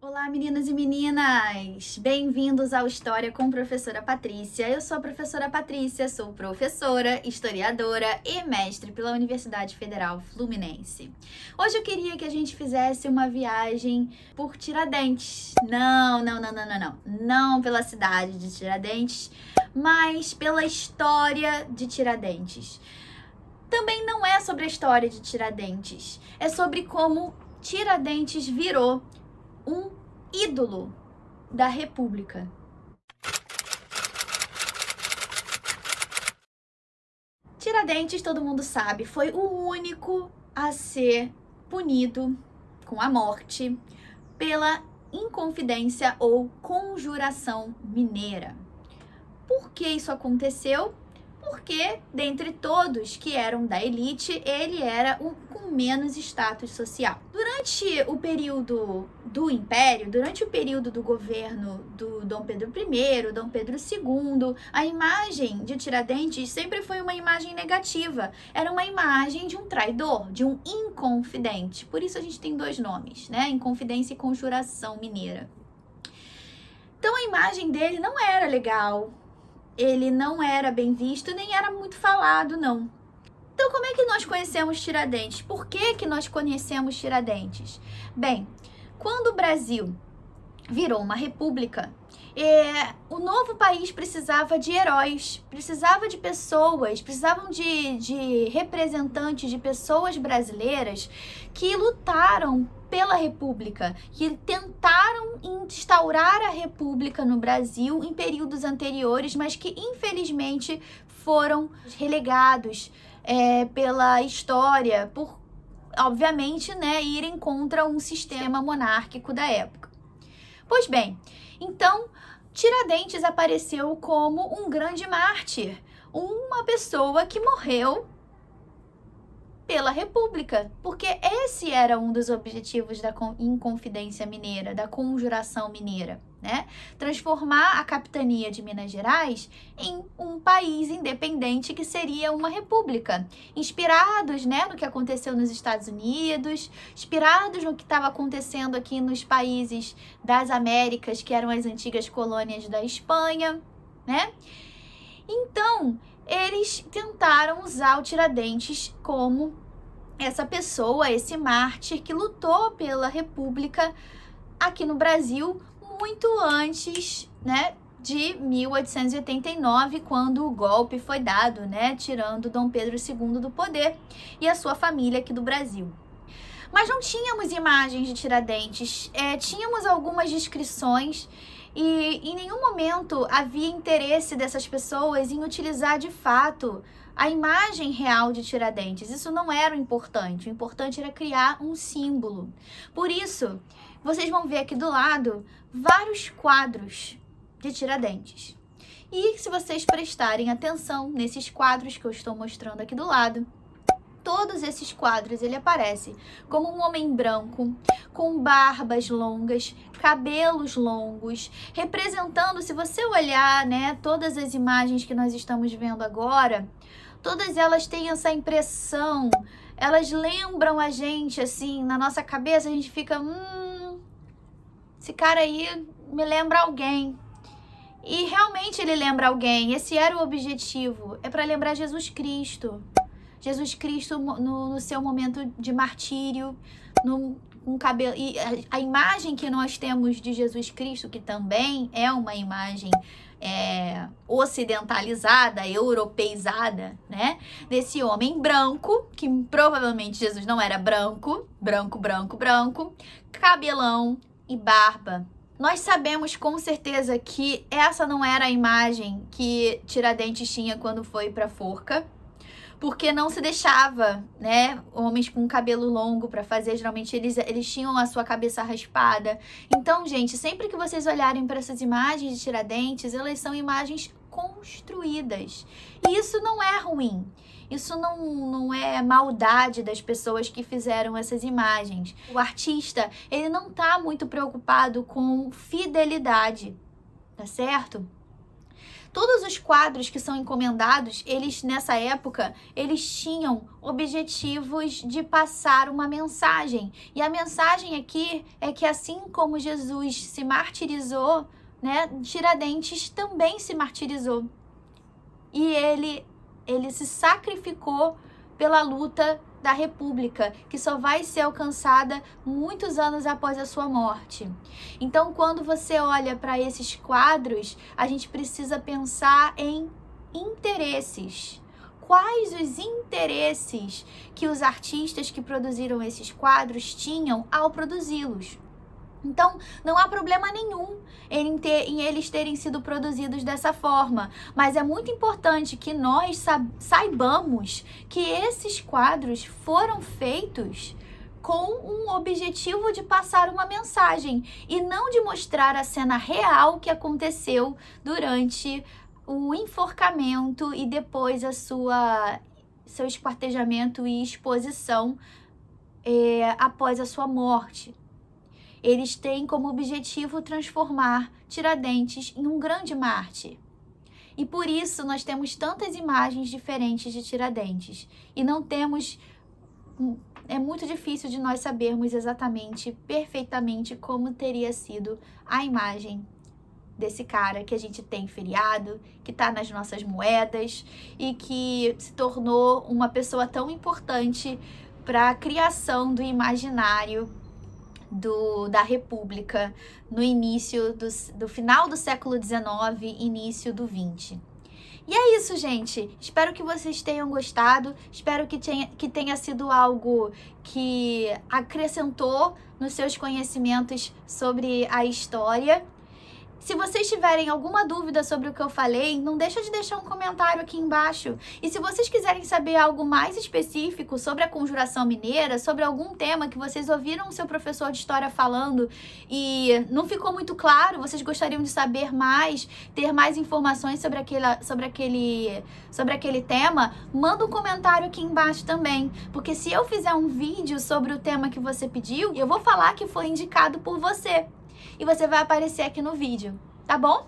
Olá, meninos e meninas! Bem-vindos ao História com Professora Patrícia. Eu sou a professora Patrícia, sou professora, historiadora e mestre pela Universidade Federal Fluminense. Hoje eu queria que a gente fizesse uma viagem por Tiradentes. Não pela cidade de Tiradentes, mas pela história de Tiradentes. Também não é sobre a história de Tiradentes, é sobre como Tiradentes virou um ídolo da República. Tiradentes, todo mundo sabe, foi o único a ser punido com a morte pela Inconfidência ou Conjuração Mineira. Por que isso aconteceu? Porque, dentre todos que eram da elite, ele era o com menos status social. Durante o período do Império, durante o período do governo do Dom Pedro I, Dom Pedro II, a imagem de Tiradentes sempre foi uma imagem negativa. Era uma imagem de um traidor, de um inconfidente. Por isso a gente tem dois nomes, né? Inconfidência e Conjuração Mineira. Então a imagem dele não era legal. Ele não era bem visto, nem era muito falado, não. Então, como é que nós conhecemos Tiradentes? Por que nós conhecemos Tiradentes? Bem, quando o Brasil virou uma república, o novo país precisava de heróis, precisava de pessoas, precisavam de representantes, de pessoas brasileiras que lutaram pela República, que tentaram instaurar a República no Brasil em períodos anteriores, mas que infelizmente foram relegados pela história, por, obviamente, irem contra um sistema monárquico da época. Pois bem, então Tiradentes apareceu como um grande mártir, uma pessoa que morreu pela República, porque esse era um dos objetivos da Inconfidência Mineira, da Conjuração Mineira, né? Transformar a capitania de Minas Gerais em um país independente que seria uma república, inspirados, no que aconteceu nos Estados Unidos, inspirados no que estava acontecendo aqui nos países das Américas, que eram as antigas colônias da Espanha, né? Então, eles tentaram usar o Tiradentes como essa pessoa, esse mártir que lutou pela República aqui no Brasil muito antes, de 1889, quando o golpe foi dado, tirando Dom Pedro II do poder e a sua família aqui do Brasil. Mas não tínhamos imagens de Tiradentes, tínhamos algumas descrições e em nenhum momento havia interesse dessas pessoas em utilizar de fato a imagem real de Tiradentes. Isso não era o importante era criar um símbolo. Por isso, vocês vão ver aqui do lado vários quadros de Tiradentes. E se vocês prestarem atenção nesses quadros que eu estou mostrando aqui do lado, todos esses quadros, ele aparece como um homem branco, com barbas longas, cabelos longos, representando, se você olhar, todas as imagens que nós estamos vendo agora, todas elas têm essa impressão, elas lembram a gente, assim, na nossa cabeça, a gente fica, esse cara aí me lembra alguém. E realmente ele lembra alguém, esse era o objetivo, é para lembrar Jesus Cristo. Jesus Cristo no seu momento de martírio, com cabelo. E a imagem que nós temos de Jesus Cristo, que também é uma imagem ocidentalizada, europeizada, desse homem branco, que provavelmente Jesus não era branco, cabelão e barba. Nós sabemos com certeza que essa não era a imagem que Tiradentes tinha quando foi para a forca, porque não se deixava, homens com cabelo longo para fazer, geralmente eles tinham a sua cabeça raspada. Então, gente, sempre que vocês olharem para essas imagens de Tiradentes, elas são imagens construídas. E isso não é ruim. Isso não é maldade das pessoas que fizeram essas imagens. O artista, ele não está muito preocupado com fidelidade, tá certo? Todos os quadros que são encomendados, eles nessa época, eles tinham objetivos de passar uma mensagem. E a mensagem aqui é que assim como Jesus se martirizou, né, Tiradentes também se martirizou. E ele se sacrificou pela luta da República, que só vai ser alcançada muitos anos após a sua morte. Então, quando você olha para esses quadros, a gente precisa pensar em interesses. Quais os interesses que os artistas que produziram esses quadros tinham ao produzi-los? Então, não há problema nenhum em eles terem sido produzidos dessa forma, mas é muito importante que nós saibamos que esses quadros foram feitos com um objetivo de passar uma mensagem e não de mostrar a cena real que aconteceu durante o enforcamento e depois seu esquartejamento e exposição após a sua morte. Eles têm como objetivo transformar Tiradentes em um grande mártir. E por isso nós temos tantas imagens diferentes de Tiradentes. E não temos... É muito difícil de nós sabermos exatamente, perfeitamente, como teria sido a imagem desse cara que a gente tem feriado, que está nas nossas moedas e que se tornou uma pessoa tão importante para a criação do imaginário da República no início do final do século XIX, início do XX. E é isso, gente. Espero que vocês tenham gostado. Espero que tenha sido algo que acrescentou nos seus conhecimentos sobre a história. Se vocês tiverem alguma dúvida sobre o que eu falei, não deixa de deixar um comentário aqui embaixo. E se vocês quiserem saber algo mais específico sobre a Conjuração Mineira, sobre algum tema que vocês ouviram o seu professor de história falando e não ficou muito claro, vocês gostariam de saber mais, ter mais informações sobre aquele tema, manda um comentário aqui embaixo também. Porque se eu fizer um vídeo sobre o tema que você pediu, eu vou falar que foi indicado por você. E você vai aparecer aqui no vídeo, tá bom?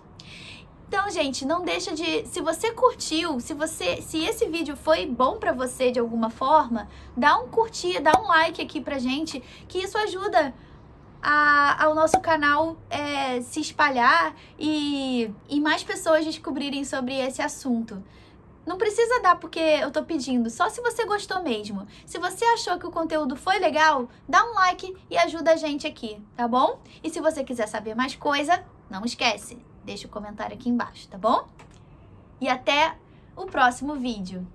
Então, gente, não deixa de... Se você curtiu, se esse vídeo foi bom pra você de alguma forma, dá um curtir, dá um like aqui pra gente, que isso ajuda ao nosso canal se espalhar e mais pessoas descobrirem sobre esse assunto. Não precisa dar porque eu tô pedindo, só se você gostou mesmo. Se você achou que o conteúdo foi legal, dá um like e ajuda a gente aqui, tá bom? E se você quiser saber mais coisa, não esquece, deixa o comentário aqui embaixo, tá bom? E até o próximo vídeo.